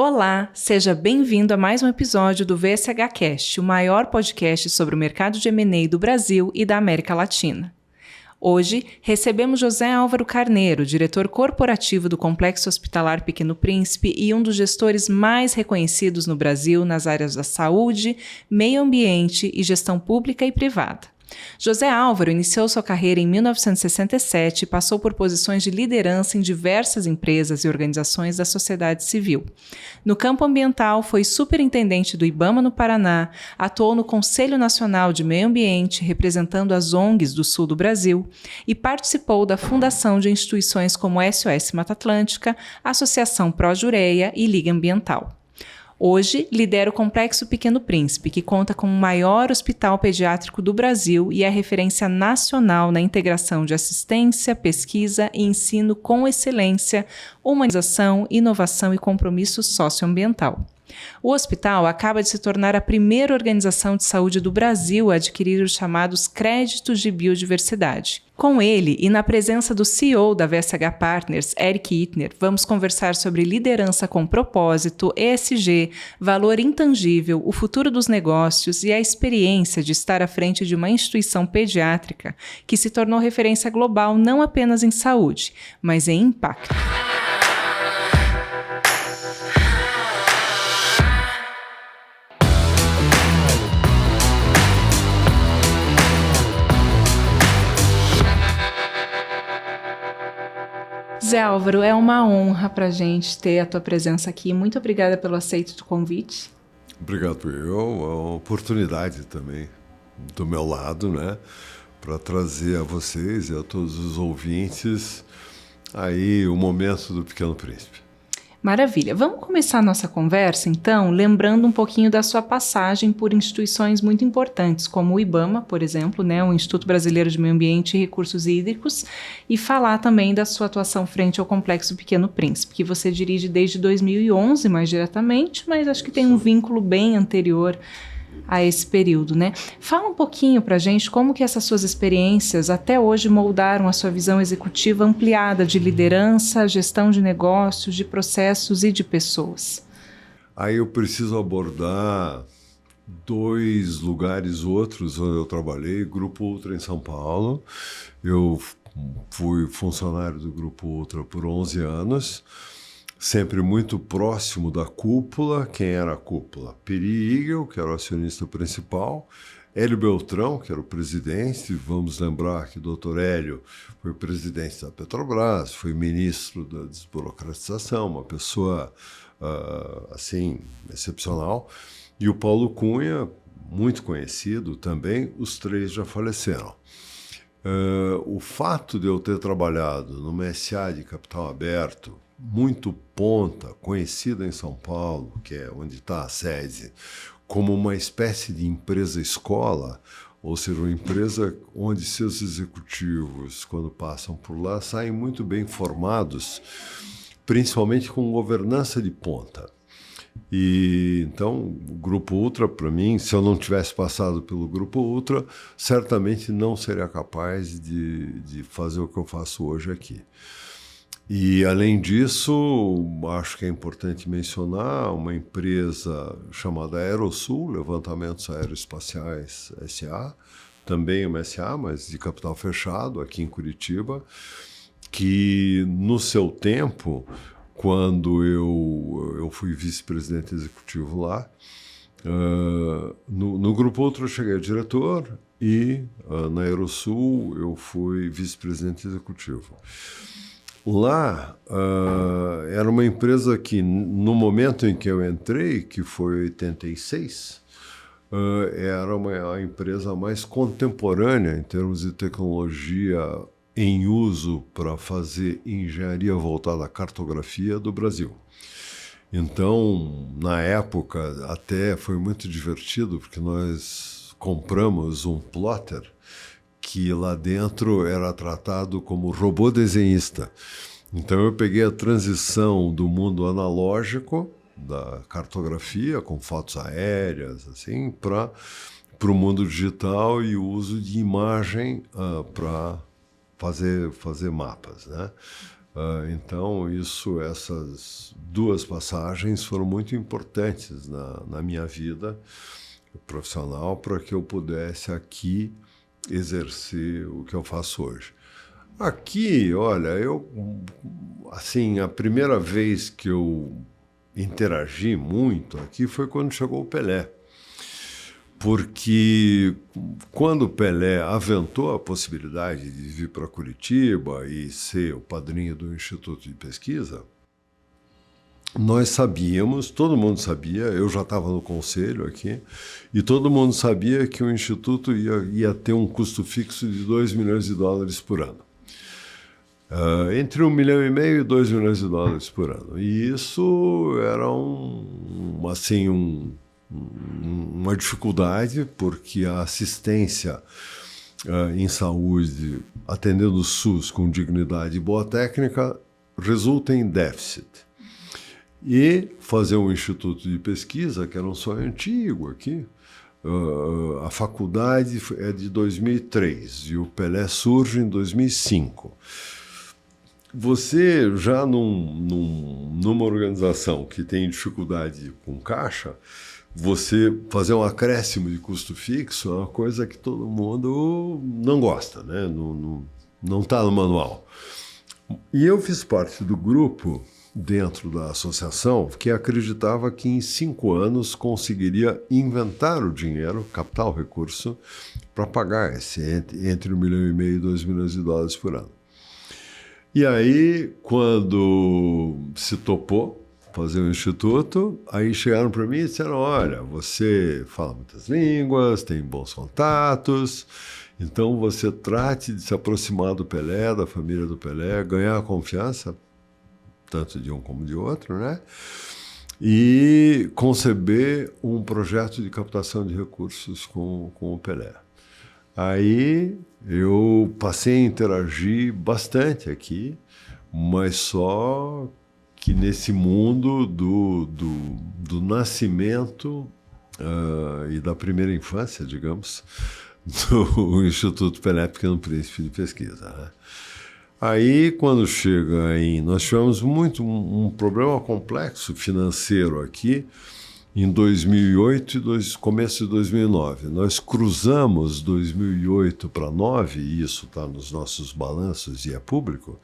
Olá, seja bem-vindo a mais um episódio do VSH-Cast, o maior podcast sobre o mercado de M&A do Brasil e da América Latina. Hoje, recebemos José Álvaro Carneiro, diretor corporativo do Complexo Hospitalar Pequeno Príncipe e um dos gestores mais reconhecidos no Brasil nas áreas da saúde, meio ambiente e gestão pública e privada. José Álvaro iniciou sua carreira em 1967 e passou por posições de liderança em diversas empresas e organizações da sociedade civil. No campo ambiental, foi superintendente do IBAMA no Paraná, atuou no Conselho Nacional de Meio Ambiente, representando as ONGs do sul do Brasil, e participou da fundação de instituições como SOS Mata Atlântica, Associação Pró-Jureia e Liga Ambiental. Hoje, lidera o Complexo Pequeno Príncipe, que conta com o maior hospital pediátrico do Brasil e é referência nacional na integração de assistência, pesquisa e ensino com excelência, humanização, inovação e compromisso socioambiental. O hospital acaba de se tornar a primeira organização de saúde do Brasil a adquirir os chamados créditos de biodiversidade. Com ele e na presença do CEO da VSH Partners, Eric Ittner, vamos conversar sobre liderança com propósito, ESG, valor intangível, o futuro dos negócios e a experiência de estar à frente de uma instituição pediátrica que se tornou referência global não apenas em saúde, mas em impacto. Zé Álvaro, é uma honra para a gente ter a tua presença aqui. Muito obrigada pelo aceito do convite. Obrigado eu, é uma oportunidade também do meu lado, né, para trazer a vocês e a todos os ouvintes aí o momento do Pequeno Príncipe. Maravilha. Vamos começar a nossa conversa, então, lembrando um pouquinho da sua passagem por instituições muito importantes, como o IBAMA, por exemplo, né, o Instituto Brasileiro de Meio Ambiente e Recursos Hídricos, e falar também da sua atuação frente ao Complexo Pequeno Príncipe, que você dirige desde 2011, mais diretamente, mas acho que tem um vínculo bem anterior a esse período, né? Fala um pouquinho pra gente como que essas suas experiências até hoje moldaram a sua visão executiva ampliada de liderança, gestão de negócios, de processos e de pessoas. Aí eu preciso abordar dois lugares outros onde eu trabalhei. Grupo Ultra em São Paulo. Eu fui funcionário do Grupo Ultra por 11 anos. Sempre muito próximo da cúpula. Quem era a cúpula? Peri Igel, que era o acionista principal, Hélio Beltrão, que era o presidente. Vamos lembrar que o Dr. Hélio foi presidente da Petrobras, foi ministro da desburocratização, uma pessoa assim, excepcional. E o Paulo Cunha, muito conhecido também, os três já faleceram. O fato de eu ter trabalhado numa SA de capital aberto, muito ponta, conhecida em São Paulo, que é onde está a sede, como uma espécie de empresa-escola, ou seja, uma empresa onde seus executivos, quando passam por lá, saem muito bem formados, principalmente com governança de ponta. E então, o Grupo Ultra, para mim, se eu não tivesse passado pelo Grupo Ultra, certamente não seria capaz de fazer o que eu faço hoje aqui. E, além disso, acho que é importante mencionar uma empresa chamada Aerosul, Levantamentos Aeroespaciais S.A., também uma S.A., mas de capital fechado, aqui em Curitiba, que, no seu tempo, quando eu fui vice-presidente executivo lá, no Grupo Ultra eu cheguei a diretor e, na Aerosul, eu fui vice-presidente executivo. Lá era uma empresa que, no momento em que eu entrei, que foi 86, era a empresa mais contemporânea em termos de tecnologia em uso para fazer engenharia voltada à cartografia do Brasil. Então, na época, até foi muito divertido, porque nós compramos um plotter que lá dentro era tratado como robô desenhista. Então eu peguei a transição do mundo analógico, da cartografia, com fotos aéreas, assim, para o mundo digital e o uso de imagem para fazer mapas, né? Então, essas duas passagens foram muito importantes na minha vida profissional para que eu pudesse aqui exercer o que eu faço hoje. Aqui, olha, assim, a primeira vez que eu interagi muito aqui foi quando chegou o Pelé. Porque quando o Pelé aventou a possibilidade de vir para Curitiba e ser o padrinho do Instituto de Pesquisa, nós sabíamos, todo mundo sabia, eu já estava no conselho aqui, e todo mundo sabia que o Instituto ia ter um custo fixo de $2 milhões por ano. Entre $1,5 milhão e $2 milhões por ano. E isso era uma dificuldade, porque a assistência em saúde, atendendo o SUS com dignidade e boa técnica, resulta em déficit. E fazer um instituto de pesquisa, que era um sonho antigo aqui, a faculdade é de 2003 e o Pelé surge em 2005. Você já numa organização que tem dificuldade com caixa, você fazer um acréscimo de custo fixo é uma coisa que todo mundo não gosta, né? Não está no manual. E eu fiz parte do grupo dentro da associação que acreditava que em 5 anos conseguiria inventar o dinheiro, capital, recurso, para pagar entre $1,5 milhão e $2 milhões por ano. E aí, quando se topou fazer um instituto, aí chegaram para mim e disseram, olha, você fala muitas línguas, tem bons contatos, então você trate de se aproximar do Pelé, da família do Pelé, ganhar a confiança, tanto de um como de outro, né? E conceber um projeto de captação de recursos com o Pelé. Aí eu passei a interagir bastante aqui, mas só que nesse mundo do nascimento e da primeira infância, digamos, do Instituto Pelé Pequeno Príncipe de Pesquisa, né? Aí, quando chega nós tivemos um problema complexo financeiro aqui, em 2008 e começo de 2009. Nós cruzamos 2008 para 2009, e isso está nos nossos balanços e é público,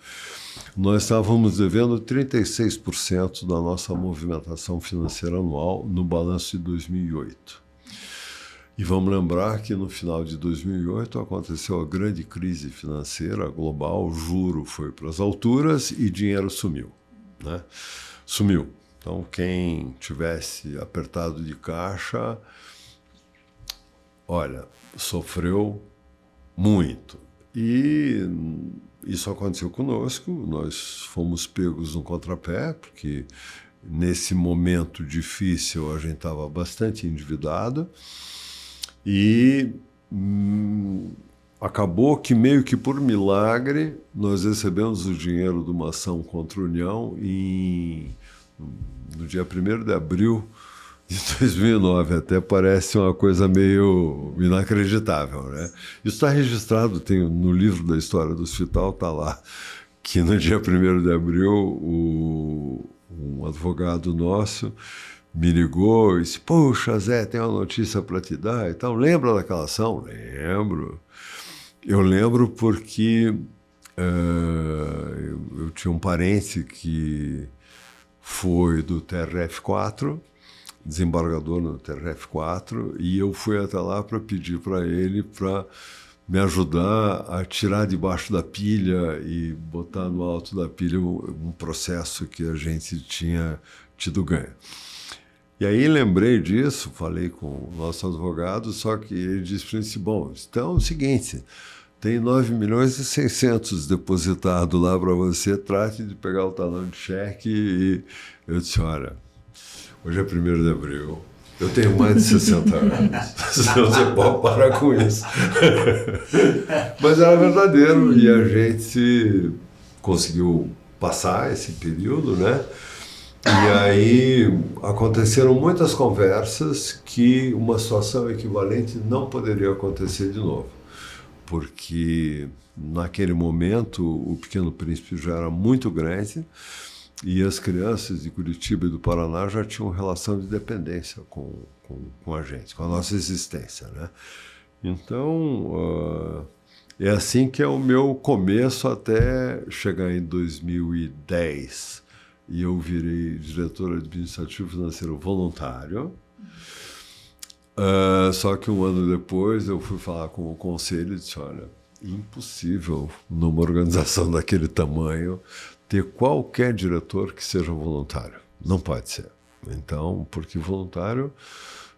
nós estávamos devendo 36% da nossa movimentação financeira anual no balanço de 2008. E vamos lembrar que no final de 2008 aconteceu a grande crise financeira global, o juro foi para as alturas e dinheiro sumiu, né? Sumiu. Então, quem tivesse apertado de caixa, olha, sofreu muito. E isso aconteceu conosco, nós fomos pegos no contrapé, porque nesse momento difícil a gente estava bastante endividado e acabou que meio que por milagre nós recebemos o dinheiro de uma ação contra a União no dia 1º de abril de 2009, até parece uma coisa meio inacreditável, né? Isso está registrado, no livro da história do hospital, está lá, que no dia 1º de abril um advogado nosso me ligou e disse, poxa, Zé, tem uma notícia para te dar e tal. Lembra daquela ação? Lembro. Eu lembro porque eu tinha um parente que foi do TRF4, desembargador no TRF4, e eu fui até lá para pedir para ele para me ajudar a tirar debaixo da pilha e botar no alto da pilha um processo que a gente tinha tido ganho. E aí lembrei disso, falei com o nosso advogado, só que ele disse para mim, bom, então é o seguinte, tem 9.600.000 depositado lá para você, trate de pegar o talão de cheque. E eu disse, olha, hoje é 1º de abril, eu tenho mais de 60 anos, senão você pode parar com isso. Mas era verdadeiro e a gente conseguiu passar esse período, né? E aí aconteceram muitas conversas que uma situação equivalente não poderia acontecer de novo. porque naquele momento o Pequeno Príncipe já era muito grande e as crianças de Curitiba e do Paraná já tinham relação de dependência com a gente, com a nossa existência, né? Então, é assim que é o meu começo até chegar em 2010 e eu virei diretor administrativo financeiro voluntário. Só que um ano depois eu fui falar com o conselho e disse, olha, impossível numa organização daquele tamanho ter qualquer diretor que seja voluntário. Não pode ser. Então, porque voluntário,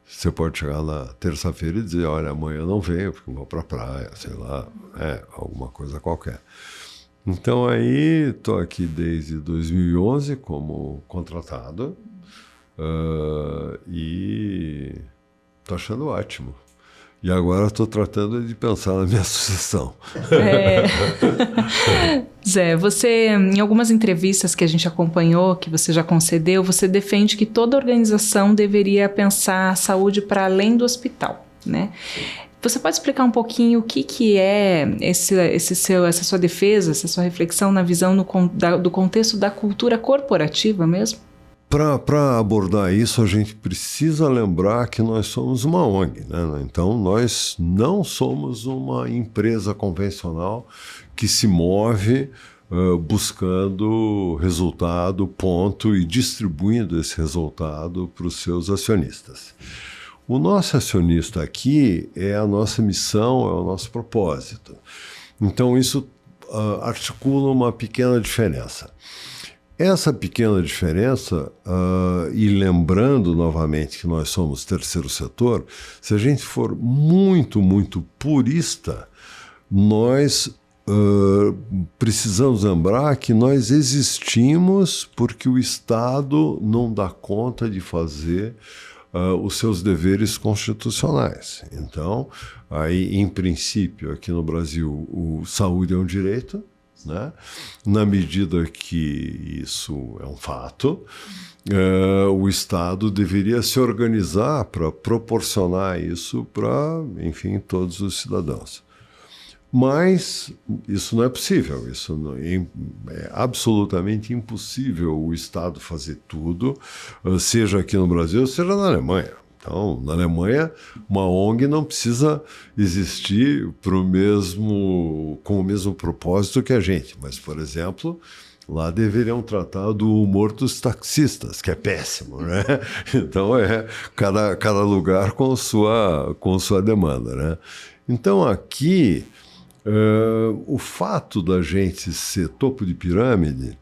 você pode chegar na terça-feira e dizer, olha, amanhã eu não venho porque eu vou para a praia, sei lá, alguma coisa qualquer. Então aí estou aqui desde 2011 como contratado e estou achando ótimo. E agora estou tratando de pensar na minha sucessão. Zé, você, em algumas entrevistas que a gente acompanhou, que você já concedeu, você defende que toda organização deveria pensar a saúde para além do hospital, né? Você pode explicar um pouquinho o que é essa sua defesa, essa sua reflexão na visão do contexto da cultura corporativa mesmo? Para abordar isso, a gente precisa lembrar que nós somos uma ONG, né? Então, nós não somos uma empresa convencional que se move buscando resultado, ponto, e distribuindo esse resultado para os seus acionistas. O nosso acionista aqui é a nossa missão, é o nosso propósito. Então, isso articula uma pequena diferença. Essa pequena diferença, e lembrando novamente que nós somos terceiro setor, se a gente for muito, muito purista, nós precisamos lembrar que nós existimos porque o Estado não dá conta de fazer os seus deveres constitucionais. Então, aí, em princípio, aqui no Brasil, saúde é um direito, né? Na medida que isso é um fato, o Estado deveria se organizar para proporcionar isso para, enfim, todos os cidadãos. Mas isso não é possível, é absolutamente impossível o Estado fazer tudo, seja aqui no Brasil, seja na Alemanha. Então, na Alemanha, uma ONG não precisa existir com o mesmo propósito que a gente. Mas, por exemplo, lá deveriam tratar do humor dos taxistas, que é péssimo, né? Então, cada lugar com sua demanda, né? Então, aqui, o fato da gente ser topo de pirâmide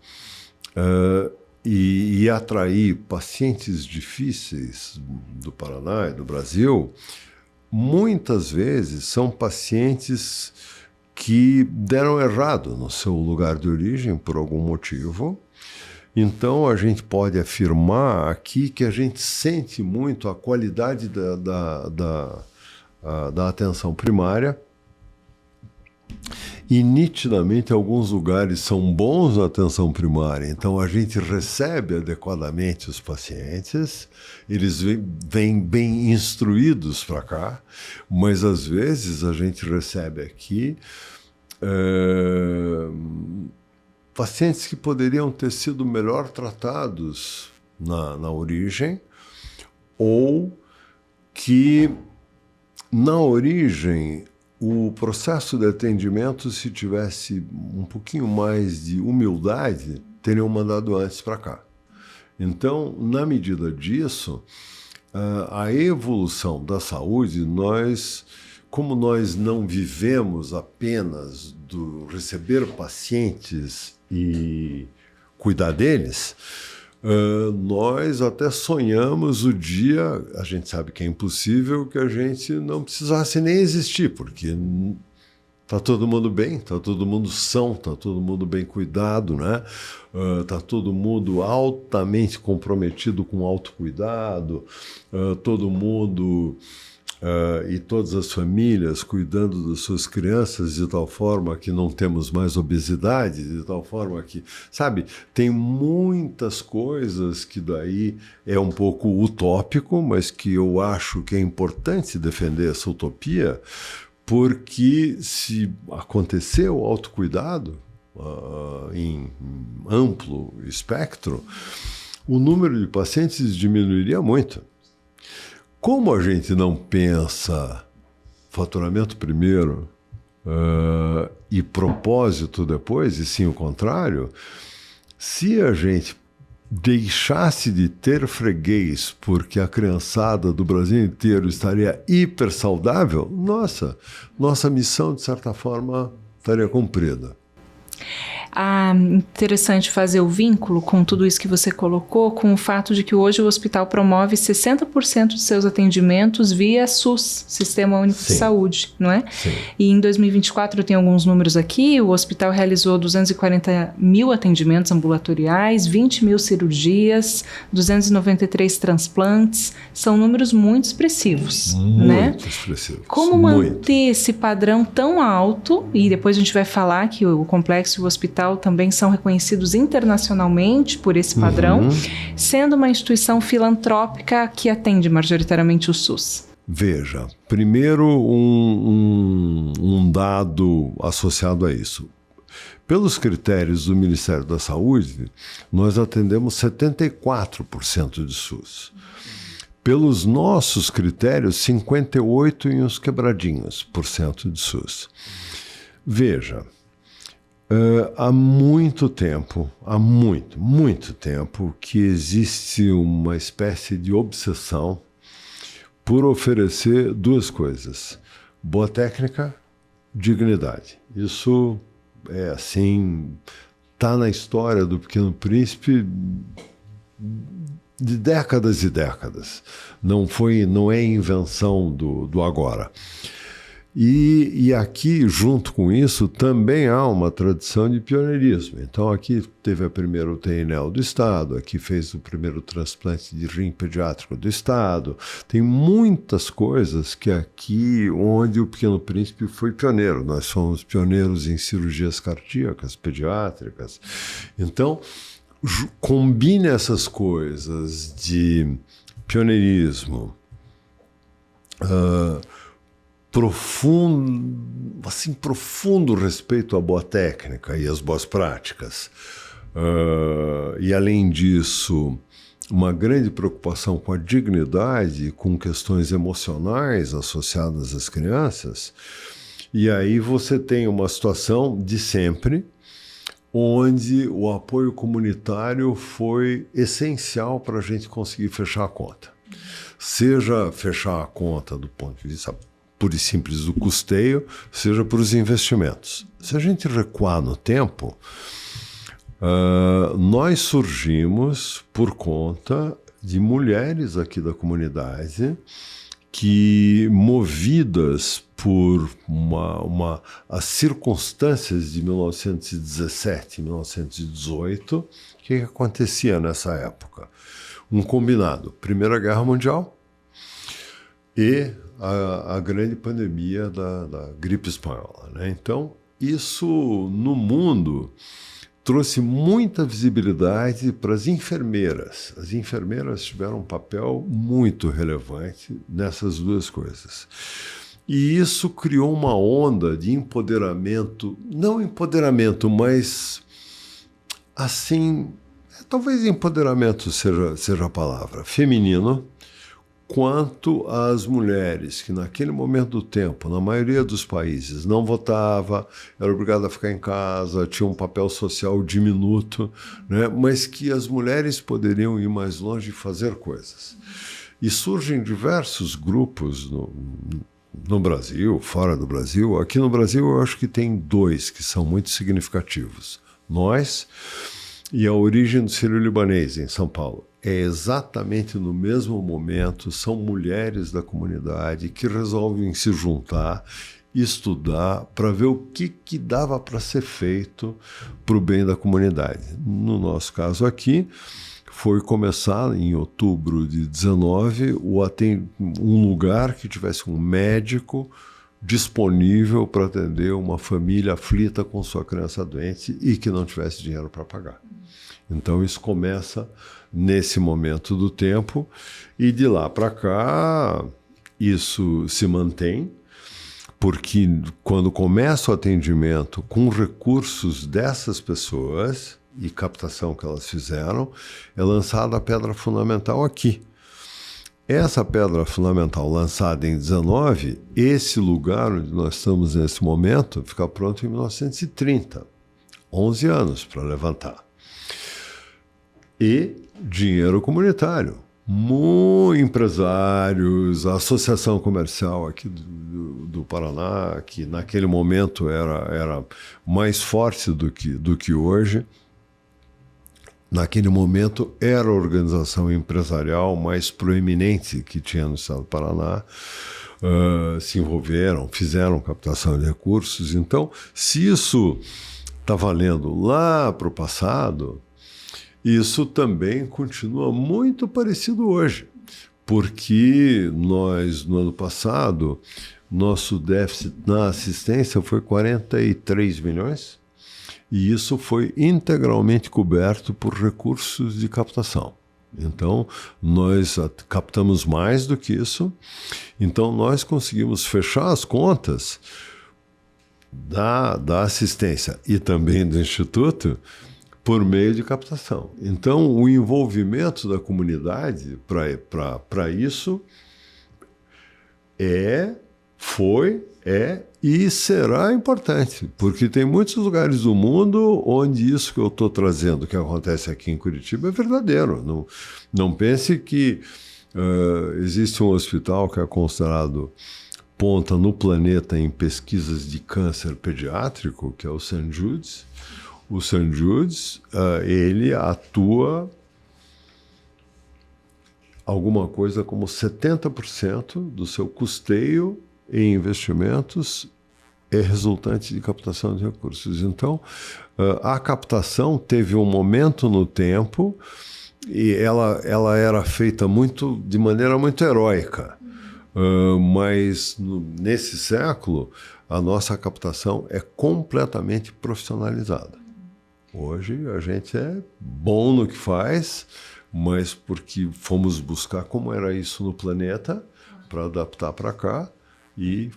e atrair pacientes difíceis do Paraná e do Brasil, muitas vezes são pacientes que deram errado no seu lugar de origem por algum motivo. Então, a gente pode afirmar aqui que a gente sente muito a qualidade da atenção primária. E nitidamente alguns lugares são bons na atenção primária, então a gente recebe adequadamente os pacientes, eles vêm bem instruídos para cá, mas às vezes a gente recebe aqui pacientes que poderiam ter sido melhor tratados na origem, ou que na origem o processo de atendimento, se tivesse um pouquinho mais de humildade, teriam mandado antes para cá. Então, na medida disso, a evolução da saúde, como nós não vivemos apenas do receber pacientes e cuidar deles, nós até sonhamos o dia, a gente sabe que é impossível, que a gente não precisasse nem existir, porque está todo mundo bem, está todo mundo são, está todo mundo bem cuidado, né? Está todo mundo altamente comprometido com autocuidado, todo mundo e todas as famílias cuidando das suas crianças de tal forma que não temos mais obesidade, de tal forma que, sabe, tem muitas coisas que daí é um pouco utópico, mas que eu acho que é importante defender essa utopia, porque se acontecer o autocuidado em amplo espectro, o número de pacientes diminuiria muito. Como a gente não pensa faturamento primeiro e propósito depois, e sim o contrário, se a gente deixasse de ter freguês porque a criançada do Brasil inteiro estaria hiper saudável, nossa missão, de certa forma, estaria cumprida. Interessante fazer o vínculo com tudo isso que você colocou, com o fato de que hoje o hospital promove 60% de seus atendimentos via SUS, Sistema Único de Saúde, não é? Sim. E em 2024, eu tenho alguns números aqui, o hospital realizou 240 mil atendimentos ambulatoriais, 20 mil cirurgias, 293 transplantes, são números muito expressivos, né? Muito expressivos. Como manter esse padrão tão alto, e depois a gente vai falar que o complexo e o hospital também são reconhecidos internacionalmente por esse padrão, sendo uma instituição filantrópica que atende majoritariamente o SUS? Veja, primeiro um dado associado a isso. Pelos critérios do Ministério da Saúde, nós atendemos 74% de SUS. Pelos nossos critérios, 58% e uns quebradinhos por cento de SUS. Veja, há muito tempo, muito tempo, que existe uma espécie de obsessão por oferecer duas coisas: boa técnica, dignidade. Isso é assim, está na história do Pequeno Príncipe de décadas e décadas. Não é invenção do agora. E aqui, junto com isso, também há uma tradição de pioneirismo. Então, aqui teve a primeira UTI neo do Estado, aqui fez o primeiro transplante de rim pediátrico do Estado. Tem muitas coisas que aqui, onde o Pequeno Príncipe foi pioneiro. Nós somos pioneiros em cirurgias cardíacas, pediátricas. Então, combine essas coisas de pioneirismo, profundo respeito à boa técnica e às boas práticas. E, além disso, uma grande preocupação com a dignidade, com questões emocionais associadas às crianças. E aí você tem uma situação de sempre, onde o apoio comunitário foi essencial para a gente conseguir fechar a conta. Seja fechar a conta do ponto de vista pura e simples do custeio, seja por os investimentos. Se a gente recuar no tempo, nós surgimos por conta de mulheres aqui da comunidade que, movidas por as circunstâncias de 1917 e 1918, o que acontecia nessa época? Um combinado: Primeira Guerra Mundial e a grande pandemia da gripe espanhola, né? Então, isso no mundo trouxe muita visibilidade para as enfermeiras. As enfermeiras tiveram um papel muito relevante nessas duas coisas. E isso criou uma onda de empoderamento, não empoderamento, mas assim, talvez empoderamento seja a palavra, feminino, quanto às mulheres que naquele momento do tempo, na maioria dos países, não votava, era obrigada a ficar em casa, tinha um papel social diminuto, né? Mas que as mulheres poderiam ir mais longe e fazer coisas. E surgem diversos grupos no Brasil, fora do Brasil. Aqui no Brasil eu acho que tem dois que são muito significativos. Nós e a Origem do Sírio-Libanês, em São Paulo. É exatamente no mesmo momento, são mulheres da comunidade que resolvem se juntar, estudar, para ver o que dava para ser feito para o bem da comunidade. No nosso caso aqui, foi começar em outubro de 19 um lugar que tivesse um médico disponível para atender uma família aflita com sua criança doente e que não tivesse dinheiro para pagar. Então isso começa nesse momento do tempo e de lá para cá isso se mantém porque quando começa o atendimento com recursos dessas pessoas e captação que elas fizeram, é lançada a pedra fundamental aqui. Essa pedra fundamental lançada em 19, esse lugar onde nós estamos nesse momento, fica pronto em 1930. 11 anos para levantar. E dinheiro comunitário. Empresários, a Associação Comercial aqui do Paraná, que naquele momento era mais forte do que hoje. Naquele momento era a organização empresarial mais proeminente que tinha no estado do Paraná. Se envolveram, fizeram captação de recursos. Então, se isso está valendo lá para o passado, isso também continua muito parecido hoje, porque nós, no ano passado, nosso déficit na assistência foi 43 milhões, e isso foi integralmente coberto por recursos de captação. Então, nós captamos mais do que isso, então nós conseguimos fechar as contas da assistência e também do Instituto por meio de captação. Então, o envolvimento da comunidade para isso foi e será importante, porque tem muitos lugares do mundo onde isso que eu estou trazendo, que acontece aqui em Curitiba, é verdadeiro. Não pense que existe um hospital que é considerado ponta no planeta em pesquisas de câncer pediátrico, que é o St. Jude's. O St. Jude's, ele atua alguma coisa como 70% do seu custeio em investimentos é resultante de captação de recursos. Então, a captação teve um momento no tempo e ela era feita de maneira muito heróica. Mas nesse século, a nossa captação é completamente profissionalizada. Hoje a gente é bom no que faz, mas porque fomos buscar como era isso no planeta para adaptar para cá e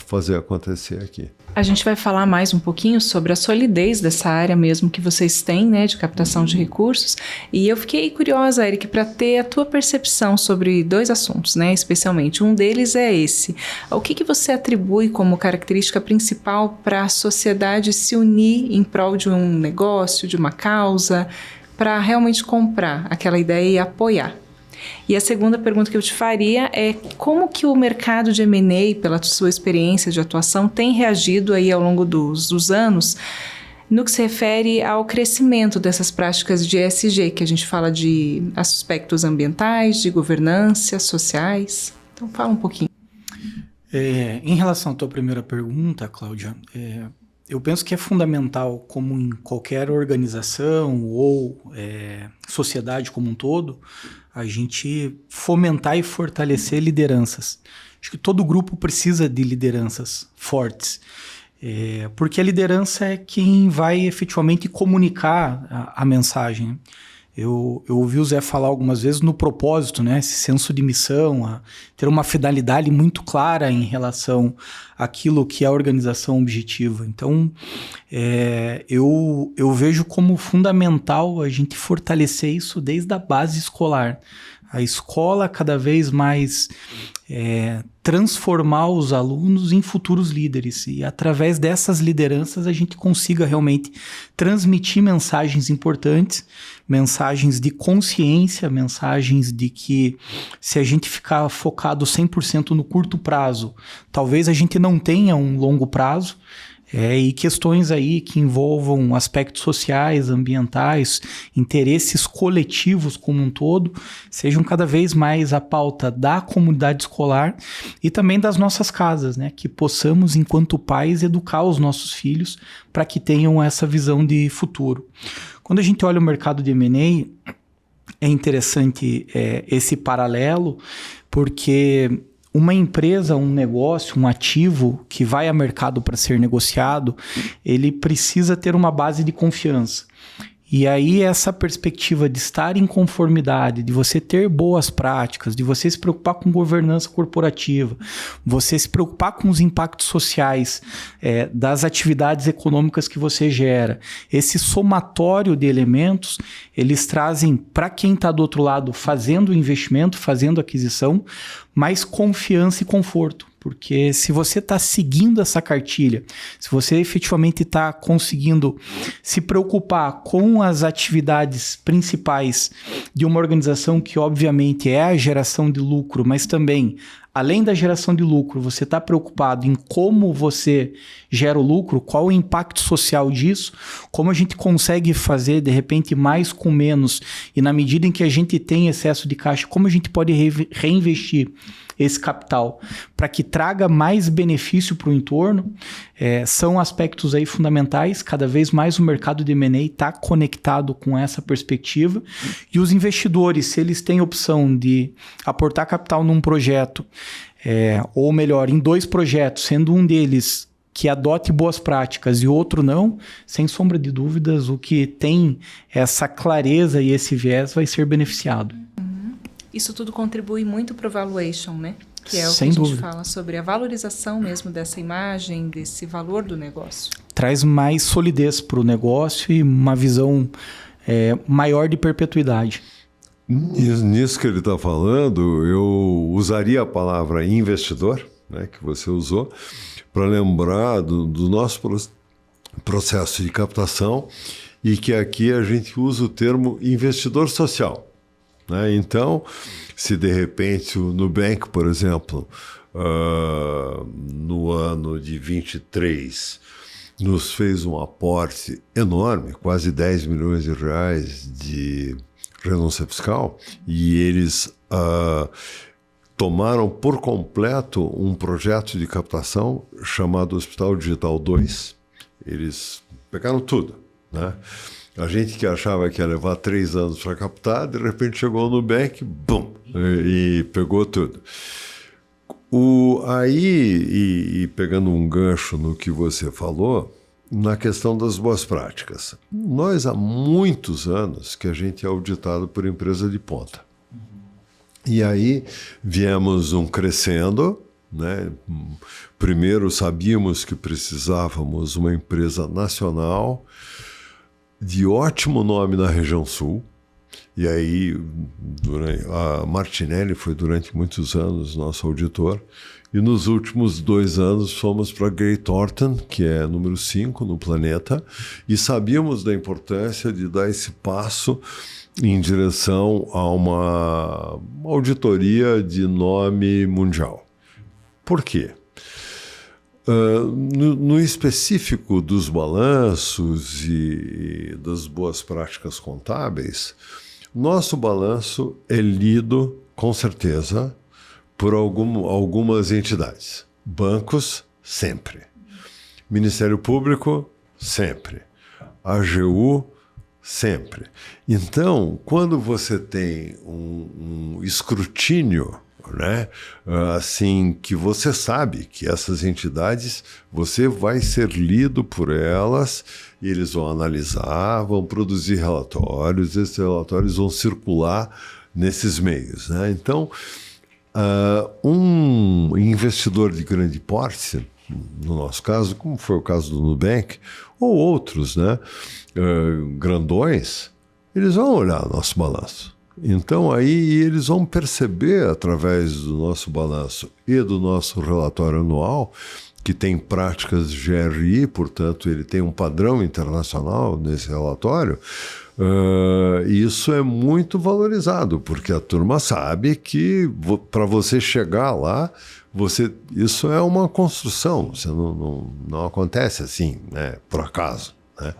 fazer acontecer aqui. A gente vai falar mais um pouquinho sobre a solidez dessa área mesmo que vocês têm, né, de captação de recursos. E eu fiquei curiosa, Eric, para ter a tua percepção sobre dois assuntos, né, especialmente. Um deles é esse. O que você atribui como característica principal para a sociedade se unir em prol de um negócio, de uma causa, para realmente comprar aquela ideia e apoiar? E a segunda pergunta que eu te faria é como que o mercado de M&A, pela sua experiência de atuação, tem reagido aí ao longo dos anos no que se refere ao crescimento dessas práticas de ESG, que a gente fala de aspectos ambientais, de governança, sociais. Então fala um pouquinho. Em relação à tua primeira pergunta, Cláudia, eu penso que é fundamental, como em qualquer organização ou sociedade como um todo, a gente fomentar e fortalecer lideranças. Acho que todo grupo precisa de lideranças fortes, porque a liderança é quem vai efetivamente comunicar a mensagem. Eu ouvi o Zé falar algumas vezes no propósito, né? Esse senso de missão, ter uma finalidade muito clara em relação àquilo que é a organização objetiva. Então, eu vejo como fundamental a gente fortalecer isso desde a base escolar. A escola cada vez mais transformar os alunos em futuros líderes e através dessas lideranças a gente consiga realmente transmitir mensagens importantes, mensagens de consciência, mensagens de que se a gente ficar focado 100% no curto prazo, talvez a gente não tenha um longo prazo. E questões aí que envolvam aspectos sociais, ambientais, interesses coletivos como um todo, sejam cada vez mais a pauta da comunidade escolar e também das nossas casas, né? Que possamos, enquanto pais, educar os nossos filhos para que tenham essa visão de futuro. Quando a gente olha o mercado de M&A, é interessante esse paralelo, porque uma empresa, um negócio, um ativo que vai a mercado para ser negociado, ele precisa ter uma base de confiança. E aí essa perspectiva de estar em conformidade, de você ter boas práticas, de você se preocupar com governança corporativa, você se preocupar com os impactos sociais das atividades econômicas que você gera, esse somatório de elementos, eles trazem para quem está do outro lado fazendo o investimento, fazendo a aquisição, mais confiança e conforto. Porque se você está seguindo essa cartilha, se você efetivamente está conseguindo se preocupar com as atividades principais de uma organização que obviamente é a geração de lucro, mas também, além da geração de lucro, você está preocupado em como você gera o lucro, qual o impacto social disso, como a gente consegue fazer de repente mais com menos e na medida em que a gente tem excesso de caixa, como a gente pode reinvestir esse capital para que traga mais benefício para o entorno, são aspectos aí fundamentais. Cada vez mais o mercado de M&A está conectado com essa perspectiva e os investidores, se eles têm opção de aportar capital num projeto, ou melhor, em 2 projetos, sendo um deles que adote boas práticas e outro não, sem sombra de dúvidas, o que tem essa clareza e esse viés vai ser beneficiado. Isso tudo contribui muito para o valuation, né? Que é o Sem que a gente dúvida. fala sobre a valorização mesmo dessa imagem, desse valor do negócio. Traz mais solidez para o negócio e uma visão maior de perpetuidade. Nisso que ele está falando, eu usaria a palavra investidor, né, que você usou, para lembrar do nosso processo de captação e que aqui a gente usa o termo investidor social. Né? Então, se de repente o Nubank, por exemplo, no ano de 23, nos fez um aporte enorme, quase 10 milhões de reais de renúncia fiscal, e eles tomaram por completo um projeto de captação chamado Hospital Digital 2. Eles pegaram tudo, né? A gente que achava que ia levar 3 anos para captar, de repente chegou no Nubank, bum, e pegou tudo. Aí, pegando um gancho no que você falou, na questão das boas práticas. Nós, há muitos anos que a gente é auditado por empresa de ponta. E aí viemos crescendo, né? Primeiro sabíamos que precisávamos uma empresa nacional de ótimo nome na região sul. E aí a Martinelli foi durante muitos anos nosso auditor. E nos últimos 2 anos fomos para Grey Thornton, que é número 5 no planeta, e sabíamos da importância de dar esse passo em direção a uma auditoria de nome mundial. Por quê? No específico dos balanços e das boas práticas contábeis, nosso balanço é lido, com certeza, por algumas entidades. Bancos, sempre. Ministério Público, sempre. AGU, sempre. Então, quando você tem um escrutínio, né, assim, que você sabe que essas entidades, você vai ser lido por elas, e eles vão analisar, vão produzir relatórios, esses relatórios vão circular nesses meios, né? Então, um investidor de grande porte, no nosso caso, como foi o caso do Nubank, ou outros, né, grandões, eles vão olhar nosso balanço. Então, aí eles vão perceber, através do nosso balanço e do nosso relatório anual, que tem práticas de GRI, portanto, ele tem um padrão internacional nesse relatório. Isso é muito valorizado, porque a turma sabe que para você chegar lá, isso é uma construção, você não acontece assim, né, por acaso, né?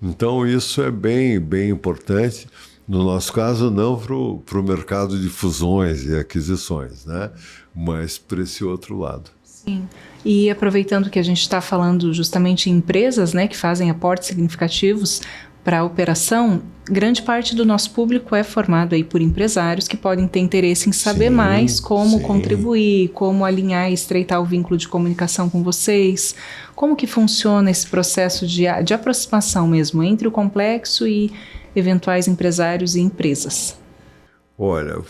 Então, isso é bem, bem importante. No nosso caso, não para o mercado de fusões e aquisições, né? Mas para esse outro lado. Sim. E aproveitando que a gente está falando justamente em empresas, né, que fazem aportes significativos, para a operação, grande parte do nosso público é formado aí por empresários que podem ter interesse em saber mais como contribuir, como alinhar e estreitar o vínculo de comunicação com vocês. Como que funciona esse processo de aproximação mesmo entre o complexo e eventuais empresários e empresas? Olha,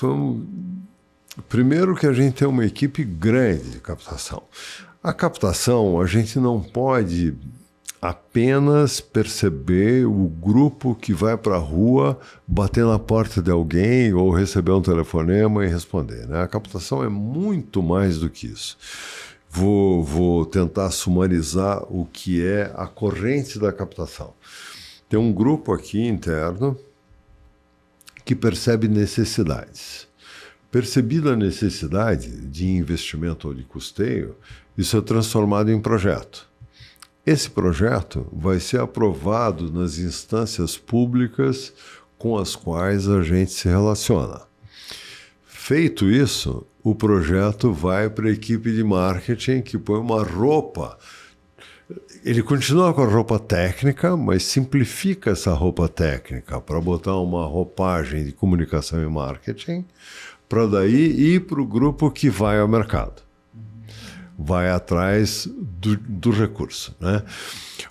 primeiro que a gente tem uma equipe grande de captação. A captação, a gente não pode apenas perceber o grupo que vai para a rua bater na porta de alguém ou receber um telefonema e responder, né? A captação é muito mais do que isso. Vou tentar sumarizar o que é a corrente da captação. Tem um grupo aqui interno que percebe necessidades. Percebida a necessidade de investimento ou de custeio, isso é transformado em projeto. Esse projeto vai ser aprovado nas instâncias públicas com as quais a gente se relaciona. Feito isso, o projeto vai para a equipe de marketing que põe uma roupa. Ele continua com a roupa técnica, mas simplifica essa roupa técnica para botar uma roupagem de comunicação e marketing, para daí ir para o grupo que vai ao mercado. Vai atrás do recurso, né?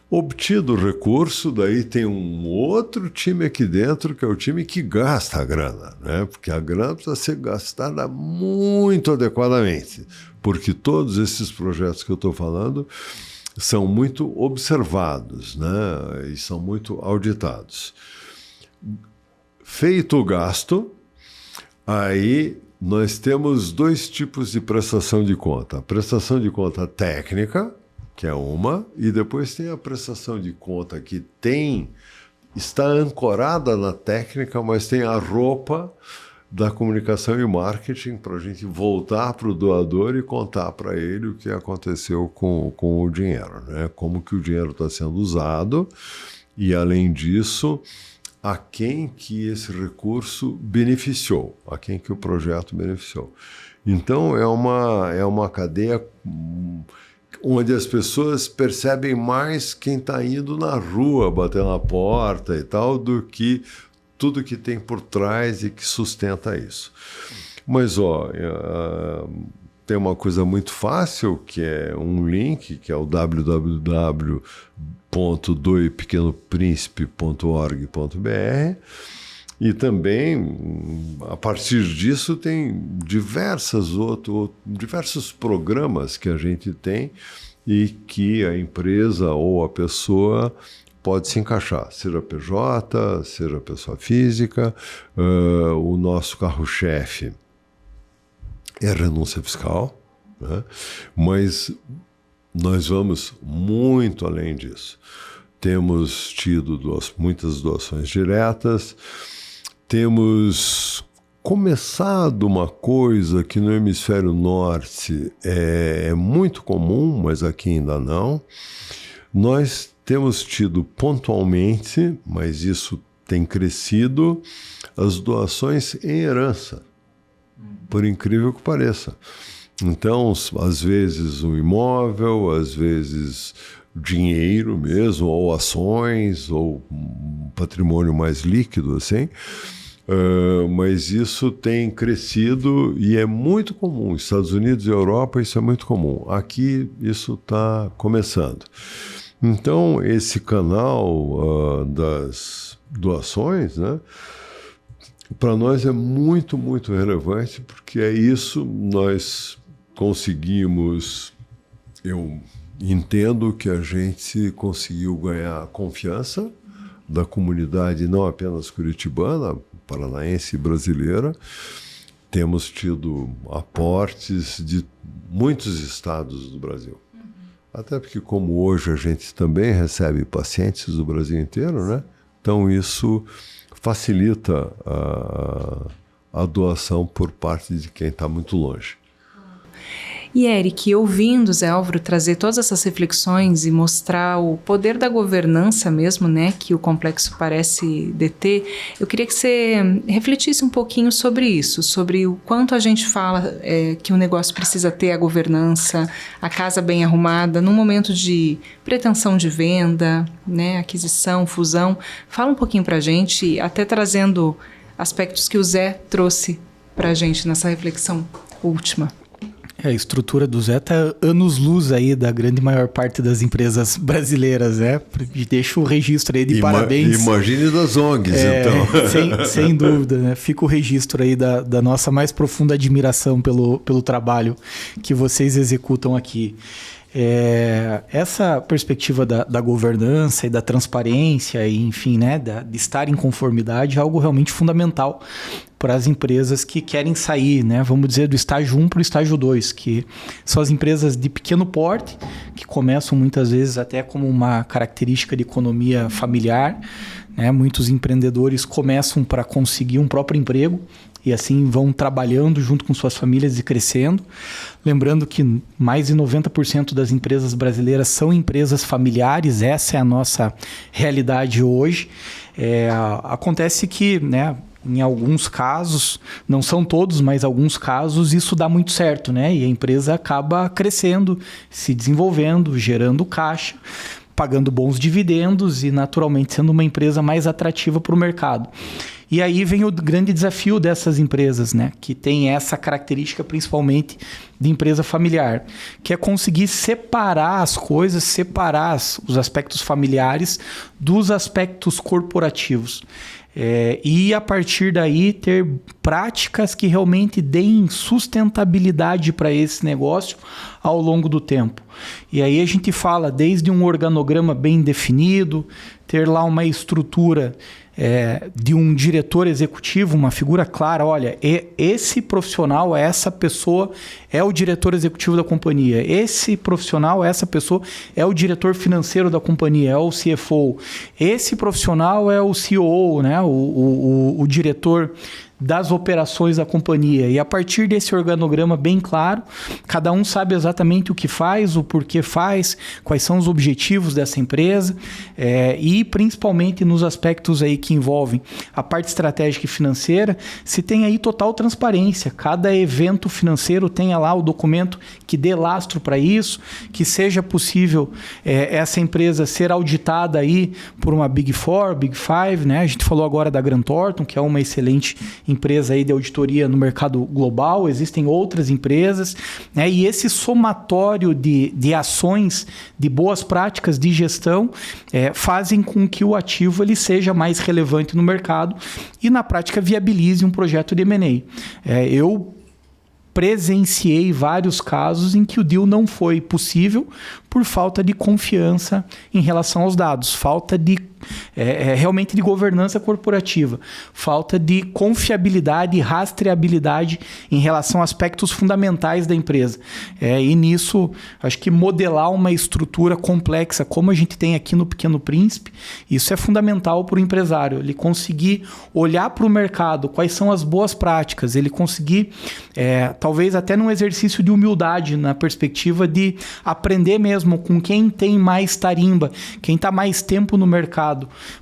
Obtido o recurso, daí tem um outro time aqui dentro, que é o time que gasta a grana, né? Porque a grana precisa ser gastada muito adequadamente, porque todos esses projetos que eu estou falando são muito observados, né? E são muito auditados. Feito o gasto, aí nós temos dois tipos de prestação de conta. A prestação de conta técnica, que é uma, e depois tem a prestação de conta que está ancorada na técnica, mas tem a roupa da comunicação e marketing para a gente voltar para o doador e contar para ele o que aconteceu com o dinheiro, né? Como que o dinheiro está sendo usado e, além disso, a quem que esse recurso beneficiou, a quem que o projeto beneficiou. Então, é uma cadeia onde as pessoas percebem mais quem está indo na rua, bater na porta e tal, do que tudo que tem por trás e que sustenta isso. Mas, tem uma coisa muito fácil, que é um link, que é o www.doipquenopríncipe.org.br, e também, a partir disso, tem diversos programas que a gente tem e que a empresa ou a pessoa pode se encaixar, seja PJ, seja pessoa física. O nosso carro-chefe é a renúncia fiscal, né? Mas nós vamos muito além disso. Temos tido muitas doações diretas, temos começado uma coisa que no hemisfério norte é muito comum, mas aqui ainda não. Nós temos tido pontualmente, mas isso tem crescido, as doações em herança, por incrível que pareça. Então, às vezes um imóvel, às vezes dinheiro mesmo, ou ações, ou um patrimônio mais líquido, assim. Mas isso tem crescido e é muito comum. Estados Unidos e Europa, isso é muito comum. Aqui, isso está começando. Então, esse canal das doações, né, para nós é muito, muito relevante, porque é isso, nós conseguimos, eu entendo que a gente conseguiu ganhar a confiança da comunidade, não apenas curitibana, paranaense e brasileira. Temos tido aportes de muitos estados do Brasil. Até porque, como hoje a gente também recebe pacientes do Brasil inteiro, né? Então isso facilita a doação por parte de quem está muito longe. E Eric, ouvindo o Zé Álvaro trazer todas essas reflexões e mostrar o poder da governança mesmo, né, que o complexo parece deter, eu queria que você refletisse um pouquinho sobre isso, sobre o quanto a gente fala que o negócio precisa ter a governança, a casa bem arrumada, num momento de pretensão de venda, né, aquisição, fusão. Fala um pouquinho pra gente, até trazendo aspectos que o Zé trouxe pra gente nessa reflexão última. A estrutura do Zé tá anos-luz aí da grande maior parte das empresas brasileiras, né? Deixa o registro aí de parabéns. Imagine das ONGs, então. Sem dúvida, né? Fica o registro aí da nossa mais profunda admiração pelo trabalho que vocês executam aqui. Essa perspectiva da governança e da transparência, e, enfim, né, de estar em conformidade é algo realmente fundamental para as empresas que querem sair, né, vamos dizer, do estágio 1 para o estágio 2, que são as empresas de pequeno porte, que começam muitas vezes até como uma característica de economia familiar, né? Muitos empreendedores começam para conseguir um próprio emprego, e assim vão trabalhando junto com suas famílias e crescendo. Lembrando que mais de 90% das empresas brasileiras são empresas familiares, essa é a nossa realidade hoje. Acontece que, né, em alguns casos, não são todos, mas alguns casos, isso dá muito certo, né? E a empresa acaba crescendo, se desenvolvendo, gerando caixa, pagando bons dividendos e, naturalmente, sendo uma empresa mais atrativa para o mercado. E aí vem o grande desafio dessas empresas, né, que tem essa característica principalmente de empresa familiar, que é conseguir separar as coisas, separar os aspectos familiares dos aspectos corporativos. E a partir daí ter práticas que realmente deem sustentabilidade para esse negócio ao longo do tempo. E aí a gente fala desde um organograma bem definido, ter lá uma estrutura de um diretor executivo, uma figura clara, olha, esse profissional, essa pessoa é o diretor executivo da companhia, esse profissional, essa pessoa é o diretor financeiro da companhia, é o CFO, esse profissional é o CEO, né, o diretor das operações da companhia. E a partir desse organograma bem claro, cada um sabe exatamente o que faz, o porquê faz, quais são os objetivos dessa empresa, e principalmente nos aspectos aí que envolvem a parte estratégica e financeira, se tem aí total transparência. Cada evento financeiro tenha lá o documento que dê lastro para isso, que seja possível essa empresa ser auditada aí por uma Big Four, Big Five, né? A gente falou agora da Grant Thornton, que é uma excelente empresa aí de auditoria no mercado global, existem outras empresas, né? E esse somatório de ações, de boas práticas de gestão, fazem com que o ativo ele seja mais relevante no mercado e na prática viabilize um projeto de M&A. Eu presenciei vários casos em que o deal não foi possível por falta de confiança em relação aos dados, falta de realmente de governança corporativa, falta de confiabilidade e rastreabilidade em relação a aspectos fundamentais da empresa. E nisso, acho que modelar uma estrutura complexa, como a gente tem aqui no Pequeno Príncipe, isso é fundamental para o empresário, ele conseguir olhar para o mercado, quais são as boas práticas, ele conseguir, talvez até num exercício de humildade, na perspectiva de aprender mesmo com quem tem mais tarimba, quem está mais tempo no mercado,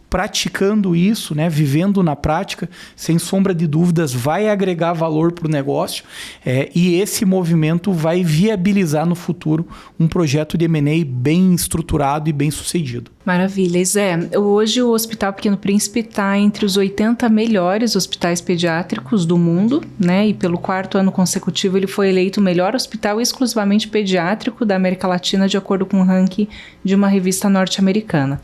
praticando isso, né, vivendo na prática, sem sombra de dúvidas, vai agregar valor para o negócio, e esse movimento vai viabilizar no futuro um projeto de M&A bem estruturado e bem sucedido. Maravilha. Zé, hoje o Hospital Pequeno Príncipe está entre os 80 melhores hospitais pediátricos do mundo, né? E pelo 4º ano consecutivo ele foi eleito o melhor hospital exclusivamente pediátrico da América Latina, de acordo com o ranking de uma revista norte-americana.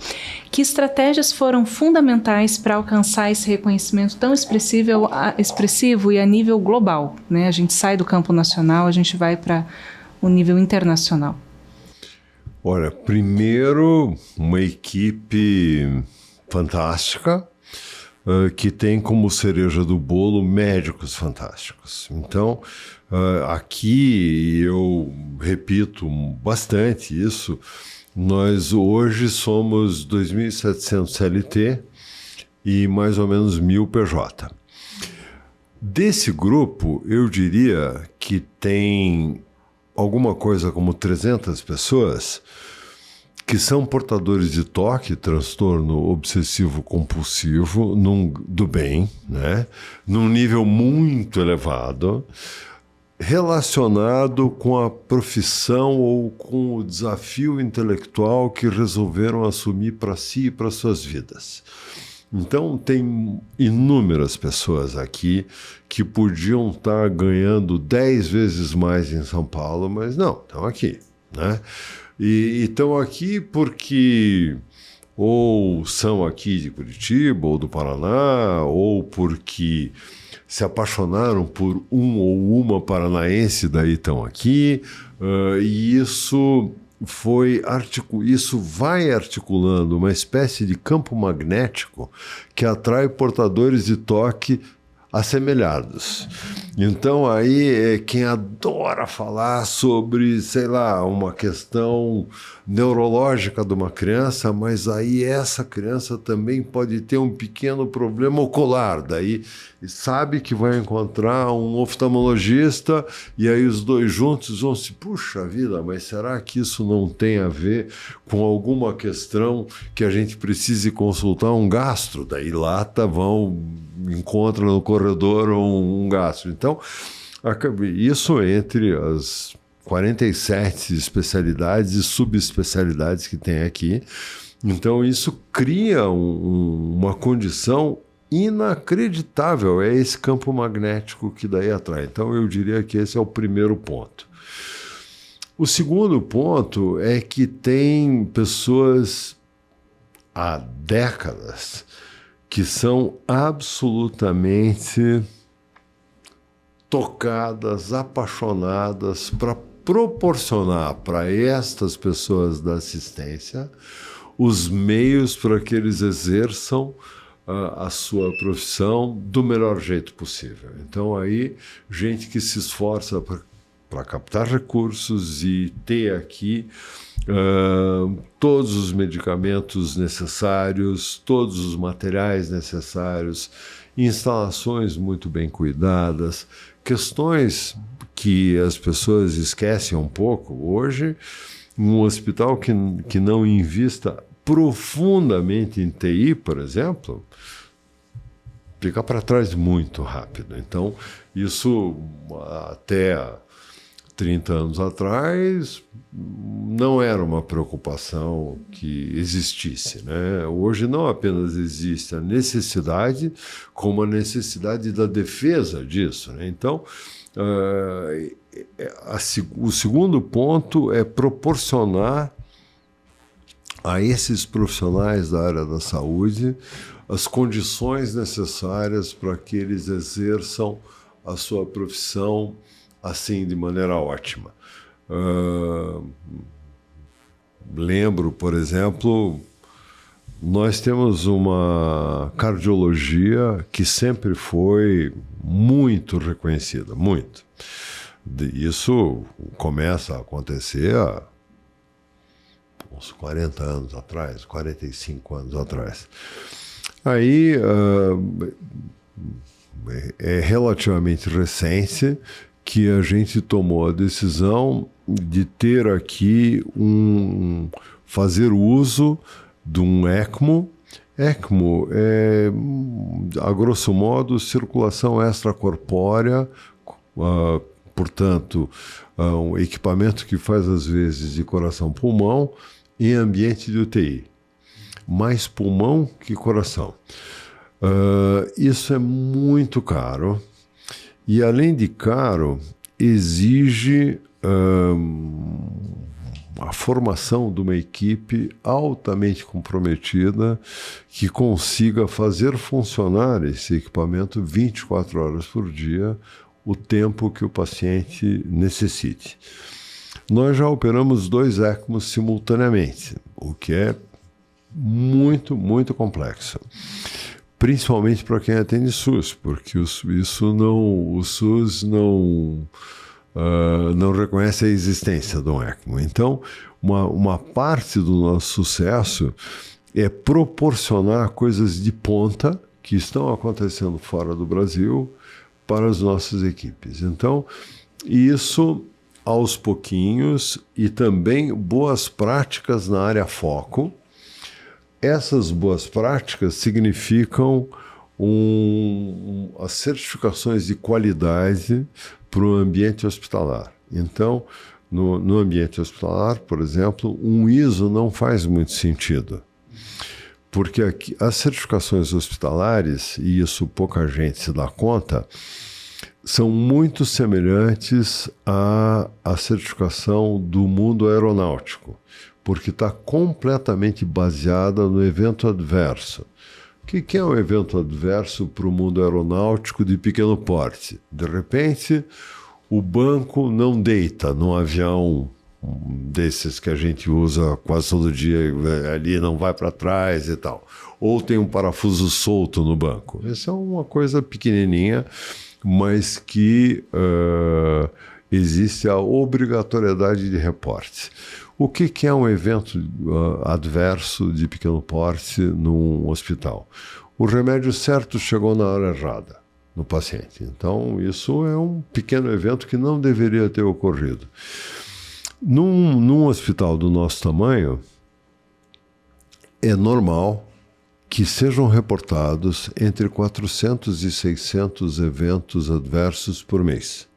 Que estratégias foram fundamentais para alcançar esse reconhecimento tão expressivo e a nível global, né? A gente sai do campo nacional, a gente vai para o nível internacional. Olha, primeiro, uma equipe fantástica, que tem como cereja do bolo médicos fantásticos. Então, aqui eu repito bastante isso, nós hoje somos 2.700 CLT e mais ou menos 1.000 PJ. Desse grupo, eu diria que tem alguma coisa como 300 pessoas que são portadores de TOC, transtorno obsessivo compulsivo, do bem, né? Num nível muito elevado, relacionado com a profissão ou com o desafio intelectual que resolveram assumir para si e para suas vidas. Então, tem inúmeras pessoas aqui que podiam estar ganhando 10 vezes mais em São Paulo, mas não, estão aqui, né? E estão aqui porque ou são aqui de Curitiba ou do Paraná, ou porque se apaixonaram por um ou uma paranaense, daí estão aqui, e isso vai articulando uma espécie de campo magnético que atrai portadores de TOC assemelhados. Então aí quem adora falar sobre, sei lá, uma questão neurológica de uma criança, mas aí essa criança também pode ter um pequeno problema ocular, daí sabe que vai encontrar um oftalmologista e aí os dois juntos vão se, puxa vida, mas será que isso não tem a ver com alguma questão que a gente precise consultar um gastro? Daí lá encontra no corredor um gastro. Então, isso entre as 47 especialidades e subespecialidades que tem aqui. Então, isso cria uma condição inacreditável. É esse campo magnético que daí atrai. Então, eu diria que esse é o primeiro ponto. O segundo ponto é que tem pessoas há décadas que são absolutamente tocadas, apaixonadas para proporcionar para estas pessoas da assistência os meios para que eles exerçam a sua profissão do melhor jeito possível. Então aí, gente que se esforça para captar recursos e ter aqui todos os medicamentos necessários, todos os materiais necessários, instalações muito bem cuidadas, questões que as pessoas esquecem um pouco. Hoje, um hospital que não invista profundamente em TI, por exemplo, fica para trás muito rápido. Então, isso até 30 anos atrás não era uma preocupação que existisse, né? Hoje não apenas existe a necessidade, como a necessidade da defesa disso, né? Então, o segundo ponto é proporcionar a esses profissionais da área da saúde as condições necessárias para que eles exerçam a sua profissão assim, de maneira ótima. Lembro, por exemplo, nós temos uma cardiologia que sempre foi muito reconhecida, muito. Isso começa a acontecer há uns 40 anos atrás, 45 anos atrás. Aí é relativamente recente que a gente tomou a decisão de ter aqui fazer uso de um ECMO. ECMO é, a grosso modo, circulação extracorpórea, portanto, um equipamento que faz às vezes de coração-pulmão em ambiente de UTI. Mais pulmão que coração. Isso é muito caro. E, além de caro, exige a formação de uma equipe altamente comprometida que consiga fazer funcionar esse equipamento 24 horas por dia, o tempo que o paciente necessite. Nós já operamos 2 ECMOs simultaneamente, o que é muito, muito complexo. Principalmente para quem atende SUS, porque o SUS não reconhece a existência do ECMO. Então, uma parte do nosso sucesso é proporcionar coisas de ponta que estão acontecendo fora do Brasil para as nossas equipes. Então, isso aos pouquinhos e também boas práticas na área foco. Essas boas práticas significam as certificações de qualidade para o ambiente hospitalar. Então, no ambiente hospitalar, por exemplo, um ISO não faz muito sentido, porque aqui, as certificações hospitalares, e isso pouca gente se dá conta, são muito semelhantes à certificação do mundo aeronáutico, porque está completamente baseada no evento adverso. O que é um evento adverso para o mundo aeronáutico de pequeno porte? De repente, o banco não deita num avião desses que a gente usa quase todo dia, ali não vai para trás e tal. Ou tem um parafuso solto no banco. Isso é uma coisa pequenininha, mas que existe a obrigatoriedade de reporte. O que é um evento adverso de pequeno porte num hospital? O remédio certo chegou na hora errada no paciente. Então, isso é um pequeno evento que não deveria ter ocorrido. Num hospital do nosso tamanho, é normal que sejam reportados entre 400 e 600 eventos adversos por mês.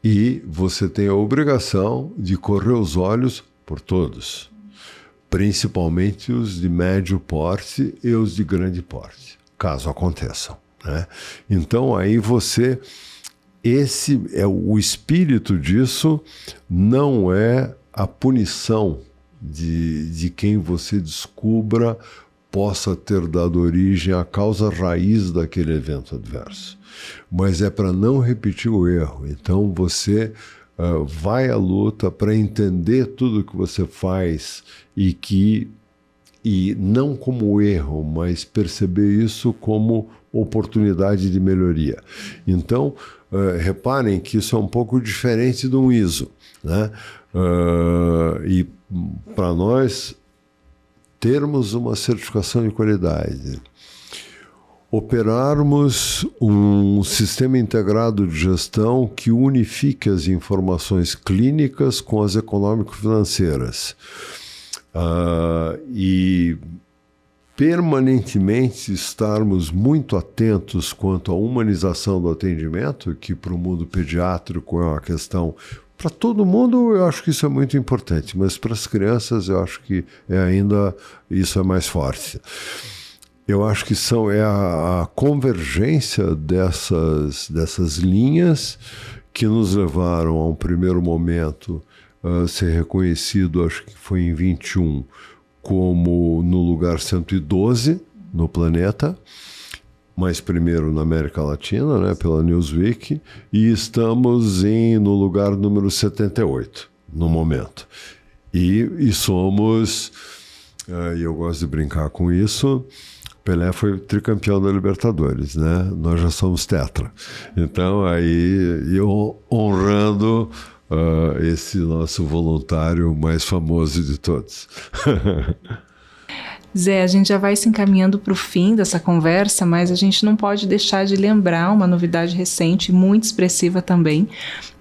E você tem a obrigação de correr os olhos por todos, principalmente os de médio porte e os de grande porte, caso aconteçam, né? Então, aí esse é o espírito disso, não é a punição de quem você descubra possa ter dado origem à causa raiz daquele evento adverso, mas é para não repetir o erro. Então você vai à luta para entender tudo que você faz e não como erro, mas perceber isso como oportunidade de melhoria. Então, reparem que isso é um pouco diferente de um ISO, né? E para nós termos uma certificação de qualidade, operarmos um sistema integrado de gestão que unifique as informações clínicas com as econômico-financeiras, e permanentemente estarmos muito atentos quanto à humanização do atendimento, que para o mundo pediátrico é uma questão. Para todo mundo, eu acho que isso é muito importante, mas para as crianças, eu acho que isso é mais forte. Eu acho que é a convergência dessas linhas que nos levaram a um primeiro momento a ser reconhecido, acho que foi em 21, como no lugar 112 no planeta, mas primeiro na América Latina, né, pela Newsweek, e estamos no lugar número 78 no momento. E somos, e eu gosto de brincar com isso, Pelé foi tricampeão da Libertadores, né? Nós já somos tetra. Então, aí, eu honrando esse nosso voluntário mais famoso de todos. Zé, a gente já vai se encaminhando para o fim dessa conversa, mas a gente não pode deixar de lembrar uma novidade recente, muito expressiva também,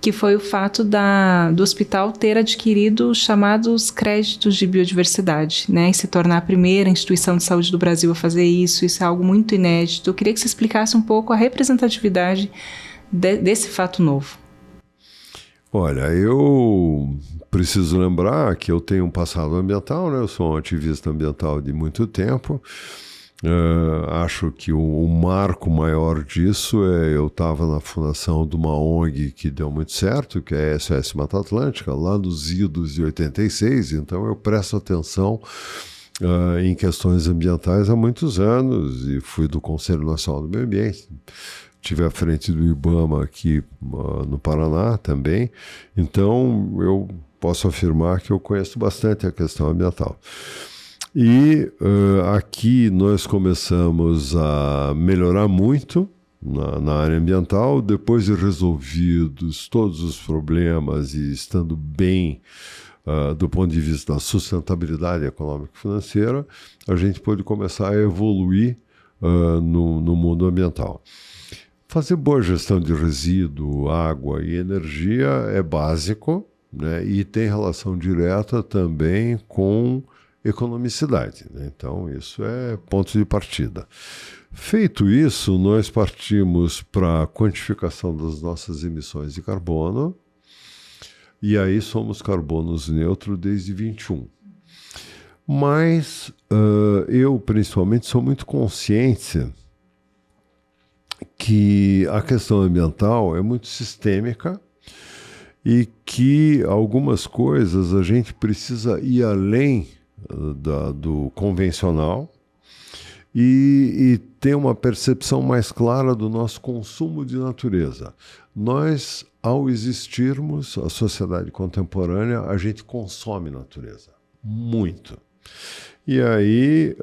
que foi o fato do hospital ter adquirido os chamados créditos de biodiversidade, né, e se tornar a primeira instituição de saúde do Brasil a fazer isso. Isso é algo muito inédito. Eu queria que você explicasse um pouco a representatividade desse fato novo. Olha, eu preciso lembrar que eu tenho um passado ambiental, né? Eu sou um ativista ambiental de muito tempo. Acho que o marco maior disso eu estava na fundação de uma ONG que deu muito certo, que é a SOS Mata Atlântica, lá nos idos de 86, então eu presto atenção em questões ambientais há muitos anos e fui do Conselho Nacional do Meio Ambiente. Estive à frente do IBAMA aqui no Paraná também, então eu posso afirmar que eu conheço bastante a questão ambiental. E aqui nós começamos a melhorar muito na área ambiental, depois de resolvidos todos os problemas e estando bem do ponto de vista da sustentabilidade econômica e financeira, a gente pôde começar a evoluir no mundo ambiental. fazer boa gestão de resíduo, água e energia é básico, né? E tem relação direta também com economicidade, né? Então, isso é ponto de partida. Feito isso, nós partimos para a quantificação das nossas emissões de carbono, e aí somos carbonos neutros desde 21. Mas eu, principalmente, sou muito consciente que a questão ambiental é muito sistêmica e que algumas coisas a gente precisa ir além do convencional e ter uma percepção mais clara do nosso consumo de natureza. Nós, ao existirmos, a sociedade contemporânea, a gente consome natureza, muito. E aí